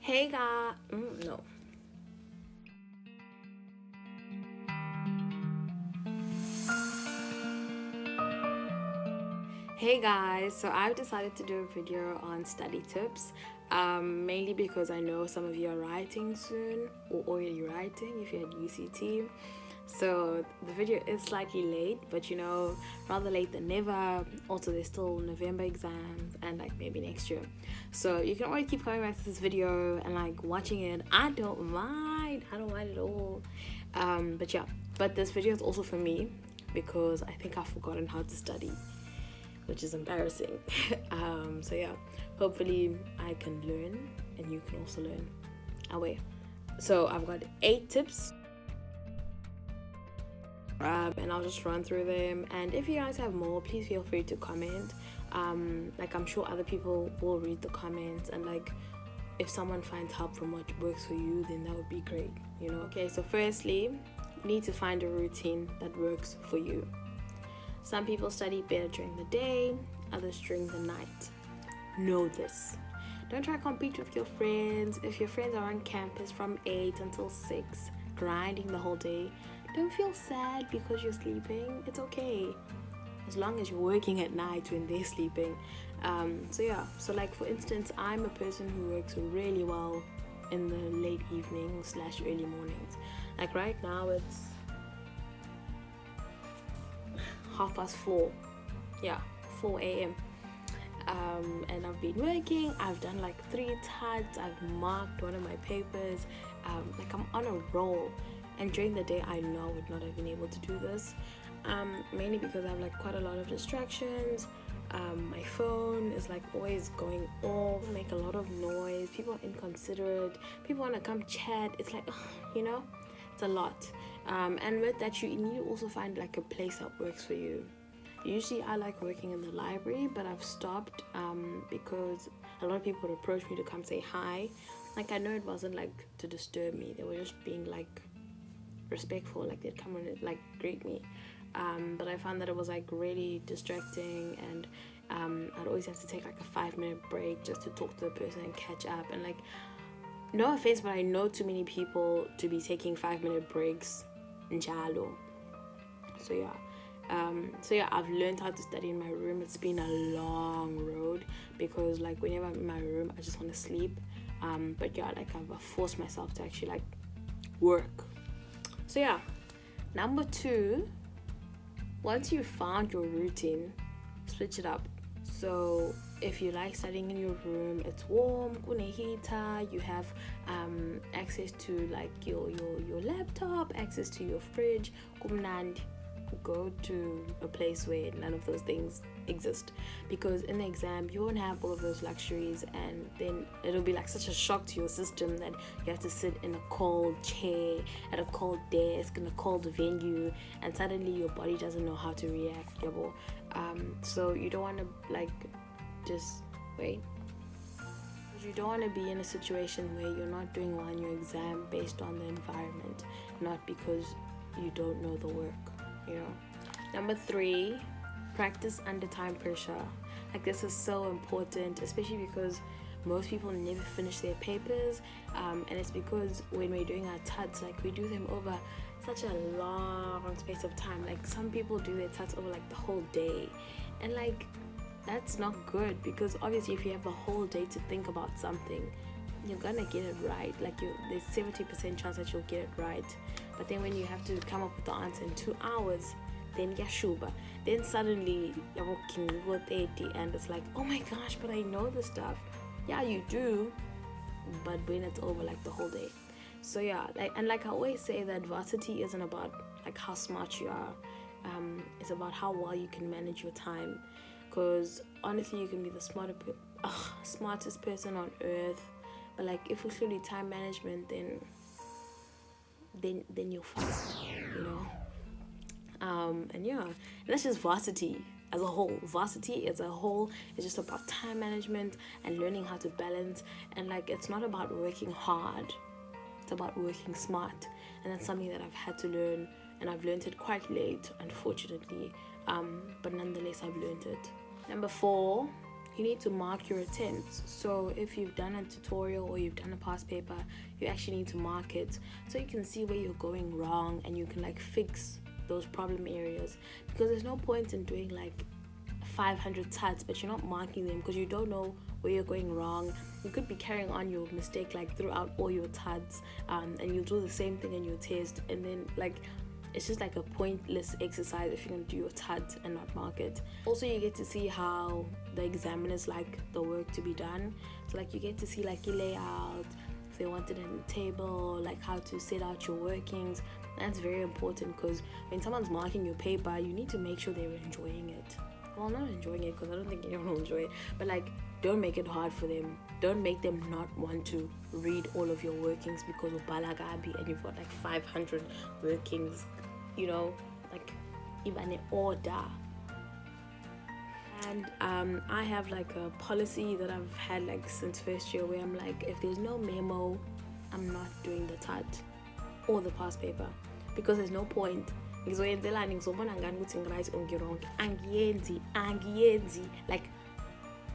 Hey guys, no. Hey guys, so I've decided to do a video on study tips, mainly because I know some of you are writing soon or already writing if you're at UCT. So the video is slightly late, but rather late than never. Also, there's still November exams and like maybe next year. So you can always keep coming back to this video and like watching it. I don't mind at all. But this video is also for me because I think I've forgotten how to study, which is embarrassing. Hopefully I can learn and you can also learn. Away. So I've got 8 tips. And I'll just run through them, and if you guys have more, please feel free to comment. I'm sure other people will read the comments, and like if someone finds help from what works for you, then that would be great. Okay, so firstly, you need to find a routine that works for you. Some people study better during the day, others during the night. Know this. Don't try to compete with your friends. If your friends are on campus from 8 until 6 grinding the whole day, don't feel sad because you're sleeping. It's okay, as long as you're working at night when they're sleeping. So like for instance, I'm a person who works really well in the late evenings / early mornings. Like right now it's 4:30. 4 a.m. And I've been working. I've done like 3 TADs. I've marked one of my papers. I'm on a roll. And during the day, I know I would not have been able to do this, mainly because I have like quite a lot of distractions. My phone is like always going off, make a lot of noise. People are inconsiderate. People want to come chat. It's like, it's a lot. And with that, you need to also find like a place that works for you. Usually, I like working in the library, but I've stopped because a lot of people would approach me to come say hi. Like I know it wasn't like to disturb me. They were just being like respectful, like they'd come and like greet me, but I found that it was like really distracting, and I'd always have to take like a 5-minute break just to talk to the person and catch up. And like, no offense, but I know too many people to be taking 5-minute breaks njalo. I've learned how to study in my room. It's been a long road because like whenever I'm in my room I just want to sleep, I've forced myself to actually like work. Number 2, once you found your routine, switch it up. So if you like studying in your room, it's warm, kune heater, you have access to like your laptop, access to your fridge, kumnandi. Go to a place where none of those things exist, because in the exam you won't have all of those luxuries, and then it'll be like such a shock to your system that you have to sit in a cold chair at a cold desk in a cold venue, and suddenly your body doesn't know how to react. So you don't want to like just wait. You don't want to be in a situation where you're not doing well in your exam based on the environment, not because you don't know the work. Number 3, practice under time pressure. Like this is so important, especially because most people never finish their papers, and it's because when we're doing our TADs, like we do them over such a long space of time. Like some people do their TADs over like the whole day, and like that's not good, because obviously if you have the whole day to think about something, you're gonna get it right. Like there's 70% chance that you'll get it right. But then when you have to come up with the answer in 2 hours, then yashuba. Then suddenly you're walking 30 and it's like, oh my gosh, but I know the stuff. Yeah, you do, but when it's over like the whole day. So like I always say, that varsity isn't about like how smart you are. It's about how well you can manage your time. Because honestly, you can be the smartest person on earth, but like if we show you time management, then you're fucked, and that's just varsity as a whole. Varsity as a whole is just about time management and learning how to balance, and like it's not about working hard, it's about working smart. And that's something that I've had to learn, and I've learned it quite late, unfortunately, but nonetheless I've learned it. Number 4, you need to mark your attempts. So if you've done a tutorial or you've done a past paper, you actually need to mark it so you can see where you're going wrong and you can like fix those problem areas, because there's no point in doing like 500 tuts but you're not marking them because you don't know where you're going wrong. You could be carrying on your mistake like throughout all your tuts, and you'll do the same thing in your test, and then like it's just like a pointless exercise if you're going to do your tut and not mark it. Also, you get to see how the examiners like the work to be done. So like you get to see like your layout, if they want it in the table, like how to set out your workings. That's very important, because when someone's marking your paper, you need to make sure they're enjoying it. Well, not enjoying it, because I don't think anyone will enjoy it, but like don't make it hard for them. Don't make them not want to read all of your workings because of balagabi and you've got like 500 workings, you know, like even in order. And I have like a policy that I've had like since first year, where I'm like, if there's no memo, I'm not doing the tut or the past paper, because there's no point. Like,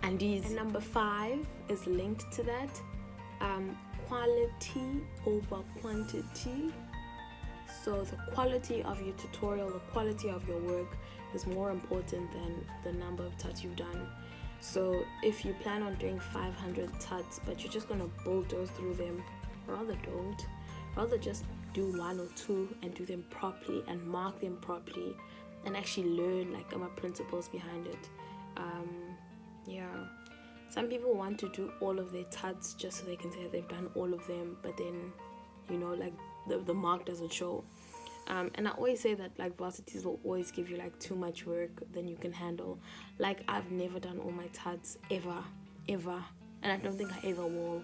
and number 5 is linked to that. Quality over quantity. So the quality of your tutorial, the quality of your work is more important than the number of tuts you've done. So if you plan on doing 500 tuts but you're just gonna bulldoze through them, rather don't. Rather just do 1 or 2 and do them properly and mark them properly and actually learn like principles behind it. Some people want to do all of their tuts just so they can say they've done all of them, but then, you know, like the mark doesn't show. And I always say that like varsities will always give you like too much work than you can handle. Like, I've never done all my tuts ever, and I don't think I ever will.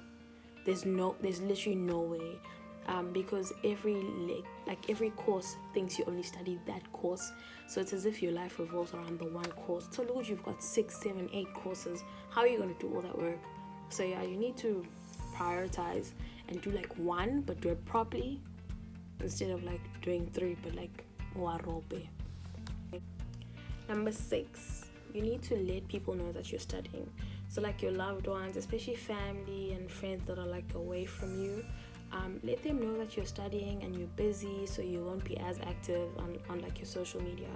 There's literally no way. Because every course thinks you only study that course, so it's as if your life revolves around the one course. So look, you've got 6, 7, 8 courses. How are you going to do all that work? So yeah, you need to prioritize and do like 1 but do it properly, instead of like doing 3 but like warope. Number 6, you need to let people know that you're studying. So like your loved ones, especially family and friends that are like away from you, let them know that you're studying and you're busy, so you won't be as active on like your social media,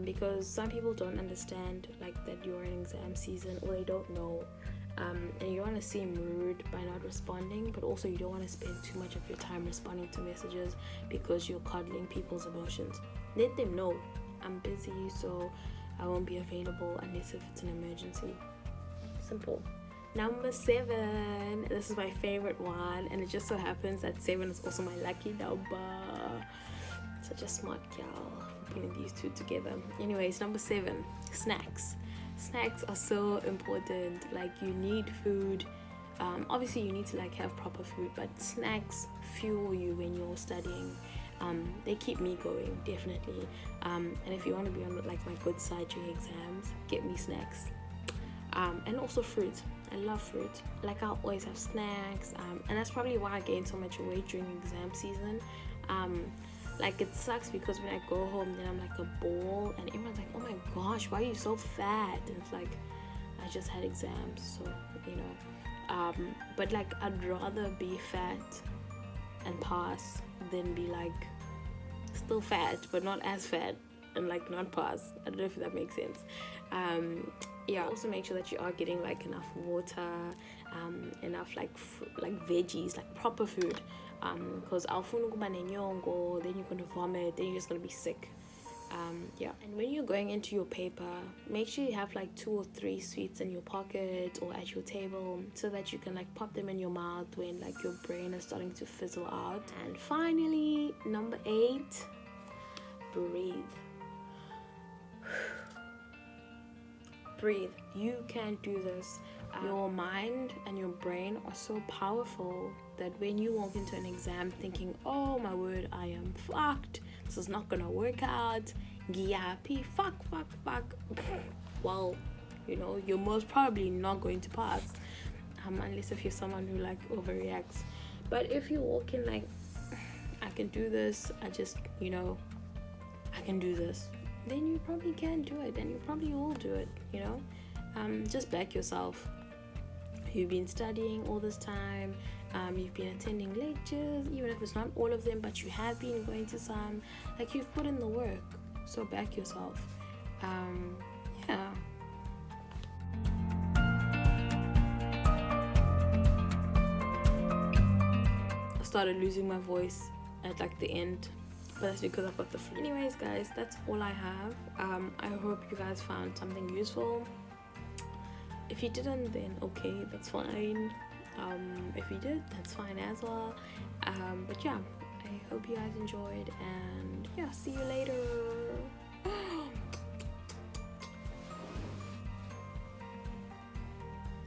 because some people don't understand like that you're in exam season, or they don't know, and you don't want to seem rude by not responding, but also you don't want to spend too much of your time responding to messages because you're coddling people's emotions. Let them know, I'm busy, so I won't be available unless if it's an emergency. Simple. Number 7, this is my favorite one, and it just so happens that 7 is also my lucky number. Such a smart girl putting these two together. Anyways, number 7, snacks. Snacks are so important. Like, you need food. Obviously you need to like have proper food, but snacks fuel you when you're studying. They keep me going, definitely. And if you want to be on like my good side during exams, get me snacks. And also fruit. I love fruit. Like, I'll always have snacks, and that's probably why I gained so much weight during exam season. Like, it sucks because when I go home, then I'm like a ball, and everyone's like, oh my gosh, why are you so fat? And it's like, I just had exams, so you know. But like, I'd rather be fat and pass than be like still fat but not as fat and like not pass. I don't know if that makes sense. Also make sure that you are getting like enough water, enough like veggies, like proper food, because then you're going to vomit, then you're just going to be sick. And when you're going into your paper, make sure you have like 2 or 3 sweets in your pocket or at your table, so that you can like pop them in your mouth when like your brain is starting to fizzle out. And finally, number 8, breathe. Breathe. You can do this. Your mind and your brain are so powerful that when you walk into an exam thinking, oh my word, I am fucked, this is not gonna work out, fuck, well, you know, you're most probably not going to pass, unless if you're someone who like overreacts. But if you walk in like, I can do this, I can do this, then you probably can do it, and you probably will do it, you know. just back yourself. You've been studying all this time, you've been attending lectures, even if it's not all of them, but you have been going to some. Like, you've put in the work, so back yourself. Yeah. I started losing my voice at like the end, but that's because I've got the flu. Anyways, guys, that's all I have. I hope you guys found something useful. If you didn't, then okay, that's fine. If you did, that's fine as well. But yeah, I hope you guys enjoyed, and yeah, see you later.